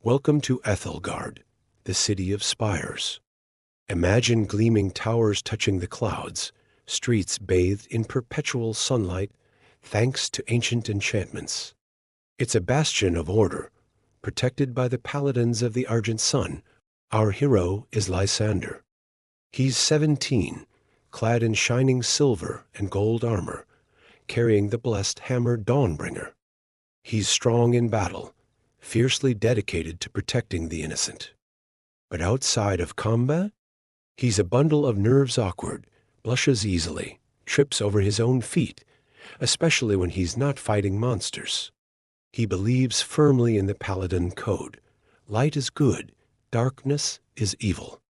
Welcome to Ethelgard, the city of spires. Imagine gleaming towers touching the clouds, streets bathed in perpetual sunlight, thanks to ancient enchantments. It's a bastion of order, protected by the paladins of the Argent Sun. Our hero is Lysander. He's 17, clad in shining silver and gold armor, carrying the blessed hammer Dawnbringer. He's strong in battle, fiercely dedicated to protecting the innocent. But outside of combat, he's a bundle of nerves, awkward, blushes easily, trips over his own feet, especially when he's not fighting monsters. He believes firmly in the Paladin code. Light is good, darkness is evil.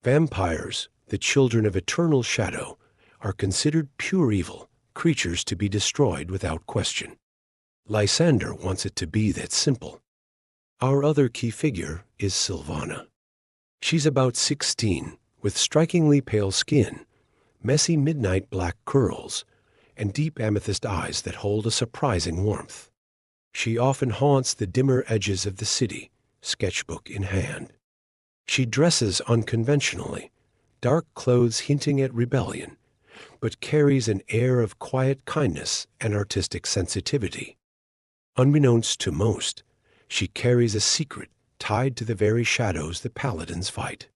Vampires, the children of eternal shadow, are considered pure evil, creatures to be destroyed without question. Lysander wants it to be that simple. Our other key figure is Sylvana. She's about 16, with strikingly pale skin, messy midnight black curls, and deep amethyst eyes that hold a surprising warmth. She often haunts the dimmer edges of the city, sketchbook in hand. She dresses unconventionally, dark clothes hinting at rebellion, but carries an air of quiet kindness and artistic sensitivity. Unbeknownst to most, she carries a secret tied to the very shadows the paladins fight.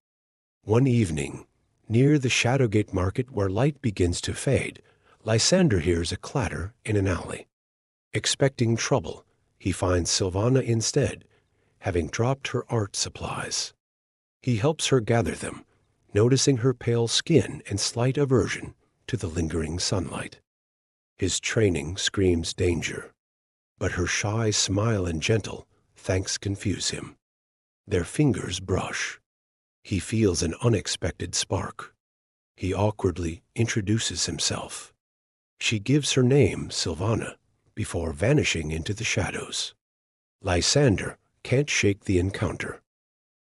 One evening, near the Shadowgate market where light begins to fade, Lysander hears a clatter in an alley. Expecting trouble, he finds Sylvana instead, having dropped her art supplies. He helps her gather them, noticing her pale skin and slight aversion to the lingering sunlight. His training screams danger, but her shy smile and gentle thanks confuse him. Their fingers brush. He feels an unexpected spark. He awkwardly introduces himself. She gives her name, Sylvana, before vanishing into the shadows. Lysander can't shake the encounter.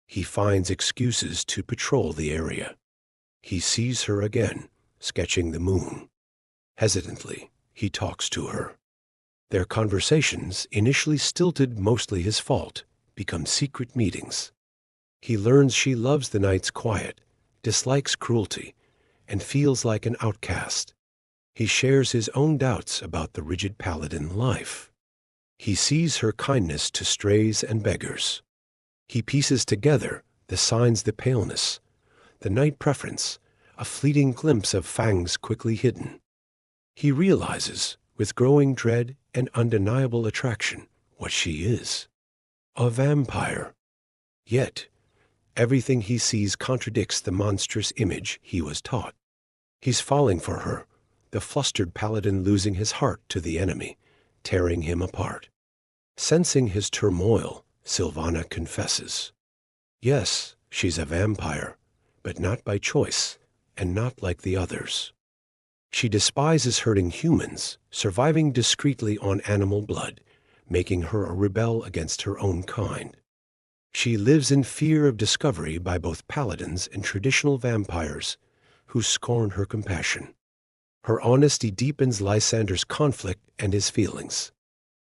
He finds excuses to patrol the area. He sees her again, sketching the moon. Hesitantly, he talks to her. Their conversations, initially stilted, mostly his fault, become secret meetings. He learns she loves the night's quiet, dislikes cruelty, and feels like an outcast. He shares his own doubts about the rigid paladin life. He sees her kindness to strays and beggars. He pieces together the signs, the paleness, the night preference, a fleeting glimpse of fangs quickly hidden. He realizes, with growing dread and undeniable attraction, what she is: a vampire. Yet, everything he sees contradicts the monstrous image he was taught. He's falling for her, the flustered paladin losing his heart to the enemy, tearing him apart. Sensing his turmoil, Sylvana confesses. Yes, she's a vampire, but not by choice, and not like the others. She despises hurting humans, surviving discreetly on animal blood, making her a rebel against her own kind. She lives in fear of discovery by both paladins and traditional vampires who scorn her compassion. Her honesty deepens Lysander's conflict and his feelings.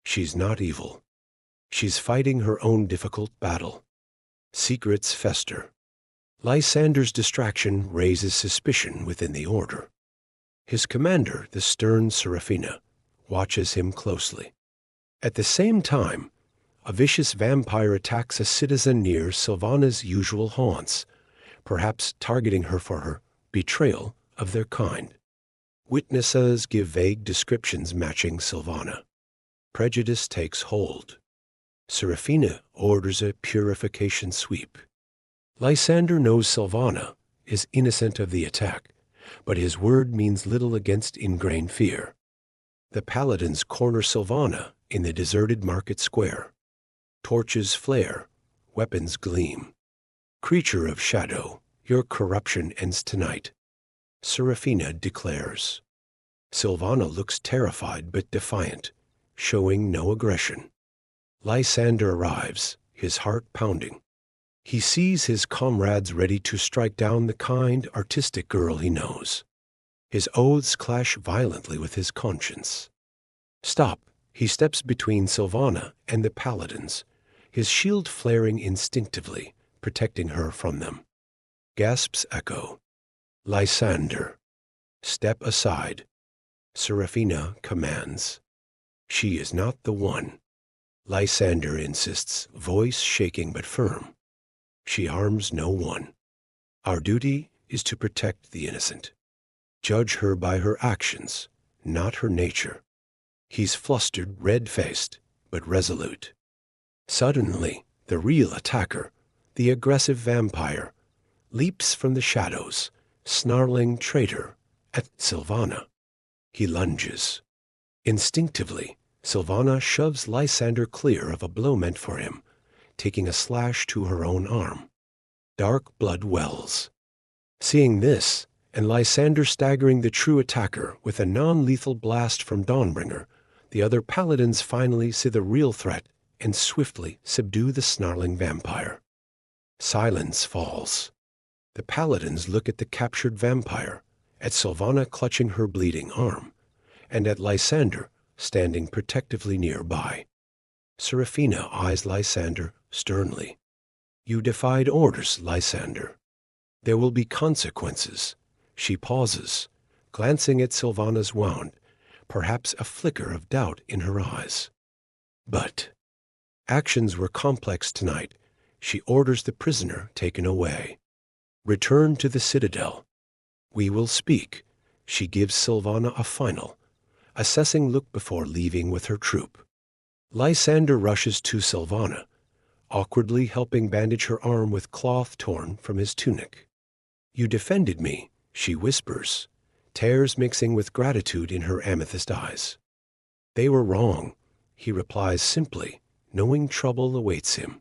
She's not evil. She's fighting her own difficult battle. Secrets fester. Lysander's distraction raises suspicion within the order. His commander, the stern Serafina, watches him closely. At the same time, a vicious vampire attacks a citizen near Sylvana's usual haunts, perhaps targeting her for her betrayal of their kind. Witnesses give vague descriptions matching Sylvana. Prejudice takes hold. Serafina orders a purification sweep. Lysander knows Sylvana is innocent of the attack, but his word means little against ingrained fear. The paladins corner Sylvana in the deserted market square. Torches flare, weapons gleam. Creature of shadow, your corruption ends tonight, Serafina declares. Sylvana looks terrified but defiant, showing no aggression. Lysander arrives, his heart pounding. He sees his comrades ready to strike down the kind, artistic girl he knows. His oaths clash violently with his conscience. Stop! He steps between Sylvana and the paladins, his shield flaring instinctively, protecting her from them. Gasps echo. Lysander. Step aside. Seraphina commands. She is not the one. Lysander insists, voice shaking but firm. She harms no one. Our duty is to protect the innocent. Judge her by her actions, not her nature. He's flustered, red-faced, but resolute. Suddenly, the real attacker, the aggressive vampire, leaps from the shadows, snarling traitor at Sylvana. He lunges. Instinctively, Sylvana shoves Lysander clear of a blow meant for him, taking a slash to her own arm. Dark blood wells. Seeing this, and Lysander staggering the true attacker with a non-lethal blast from Dawnbringer, the other paladins finally see the real threat and swiftly subdue the snarling vampire. Silence falls. The paladins look at the captured vampire, at Sylvana clutching her bleeding arm, and at Lysander standing protectively nearby. Seraphina eyes Lysander sternly. You defied orders, Lysander. There will be consequences. She pauses, glancing at Sylvana's wound, perhaps a flicker of doubt in her eyes. But actions were complex tonight. She orders the prisoner taken away. Return to the citadel. We will speak. She gives Sylvana a final, assessing look before leaving with her troop. Lysander rushes to Sylvana, awkwardly helping bandage her arm with cloth torn from his tunic. You defended me, she whispers, tears mixing with gratitude in her amethyst eyes. They were wrong, he replies simply, knowing trouble awaits him.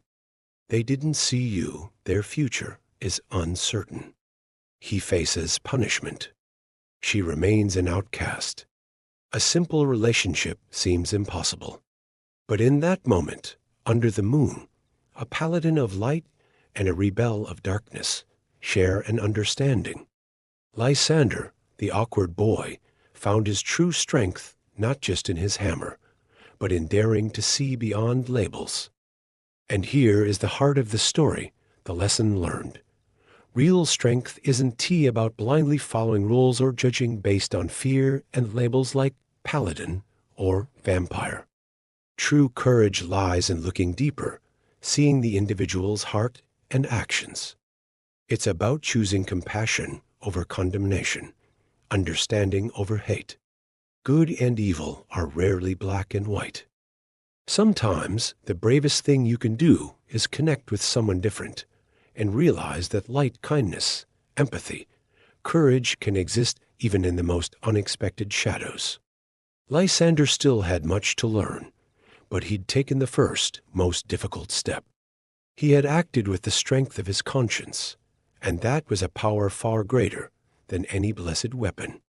They didn't see you, their future is uncertain. He faces punishment. She remains an outcast. A simple relationship seems impossible. But in that moment, under the moon, a paladin of light and a rebel of darkness share an understanding. Lysander, the awkward boy, found his true strength not just in his hammer, but in daring to see beyond labels. And here is the heart of the story, the lesson learned. Real strength isn't about blindly following rules or judging based on fear and labels like paladin or vampire. True courage lies in looking deeper, seeing the individual's heart and actions. It's about choosing compassion over condemnation, understanding over hate. Good and evil are rarely black and white. Sometimes the bravest thing you can do is connect with someone different and realize that light, kindness, empathy, courage can exist even in the most unexpected shadows. Lysander still had much to learn, but he'd taken the first, most difficult step. He had acted with the strength of his conscience, and that was a power far greater than any blessed weapon.